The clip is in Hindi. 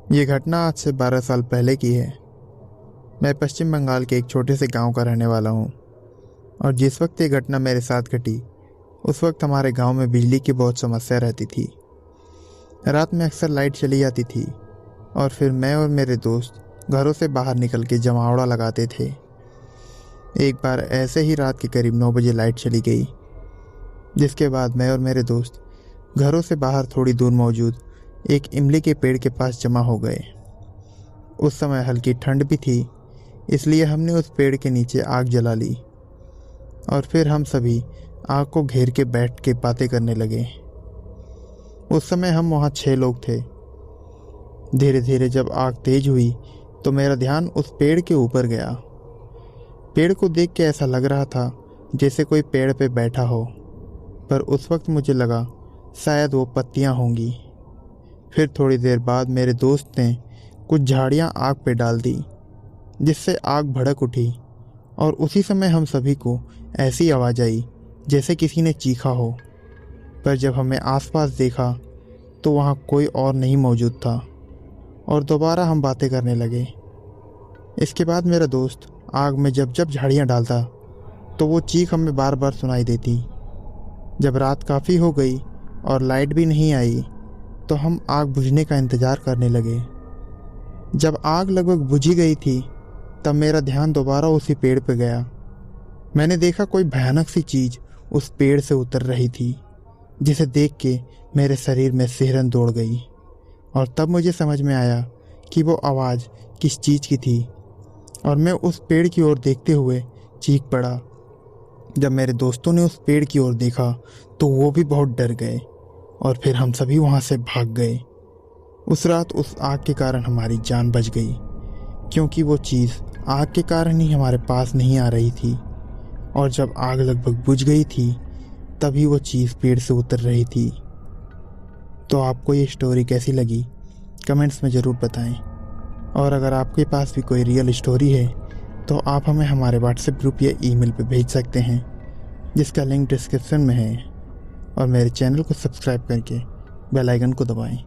ये घटना आज से 12 साल पहले की है। मैं पश्चिम बंगाल के एक छोटे से गांव का रहने वाला हूं और जिस वक्त ये घटना मेरे साथ घटी उस वक्त हमारे गांव में बिजली की बहुत समस्या रहती थी। रात में अक्सर लाइट चली जाती थी और फिर मैं और मेरे दोस्त घरों से बाहर निकल के जमावड़ा लगाते थे। एक बार ऐसे ही रात के करीब 9 बजे लाइट चली गई, जिसके बाद मैं और मेरे दोस्त घरों से बाहर थोड़ी दूर मौजूद एक इमली के पेड़ के पास जमा हो गए। उस समय हल्की ठंड भी थी, इसलिए हमने उस पेड़ के नीचे आग जला ली और फिर हम सभी आग को घेर के बैठ के बातें करने लगे। उस समय हम वहाँ 6 लोग थे। धीरे धीरे जब आग तेज हुई तो मेरा ध्यान उस पेड़ के ऊपर गया। पेड़ को देख के ऐसा लग रहा था जैसे कोई पेड़ पे बैठा हो, पर उस वक्त मुझे लगा शायद वो पत्तियां होंगी। फिर थोड़ी देर बाद मेरे दोस्त ने कुछ झाड़ियां आग पे डाल दी, जिससे आग भड़क उठी और उसी समय हम सभी को ऐसी आवाज़ आई जैसे किसी ने चीखा हो। पर जब हमें आसपास देखा तो वहाँ कोई और नहीं मौजूद था और दोबारा हम बातें करने लगे। इसके बाद मेरा दोस्त आग में जब जब झाड़ियाँ डालता तो वो चीख हमें बार बार सुनाई देती। जब रात काफ़ी हो गई और लाइट भी नहीं आई तो हम आग बुझने का इंतज़ार करने लगे। जब आग लगभग बुझी गई थी तब मेरा ध्यान दोबारा उसी पेड़ पर गया। मैंने देखा कोई भयानक सी चीज़ उस पेड़ से उतर रही थी, जिसे देख के मेरे शरीर में सिहरन दौड़ गई और तब मुझे समझ में आया कि वो आवाज़ किस चीज़ की थी और मैं उस पेड़ की ओर देखते हुए चीख पड़ा। जब मेरे दोस्तों ने उस पेड़ की ओर देखा तो वो भी बहुत डर गए और फिर हम सभी वहाँ से भाग गए। उस रात उस आग के कारण हमारी जान बच गई, क्योंकि वो चीज़ आग के कारण ही हमारे पास नहीं आ रही थी और जब आग लगभग बुझ गई थी तभी वो चीज़ पेड़ से उतर रही थी। तो आपको ये स्टोरी कैसी लगी कमेंट्स में ज़रूर बताएं, और अगर आपके पास भी कोई रियल स्टोरी है तो आप हमें हमारे व्हाट्सएप ग्रुप या ईमेल पे भेज सकते हैं, जिसका लिंक डिस्क्रिप्शन में है। और मेरे चैनल को सब्सक्राइब करके बेल आइकन को दबाएं।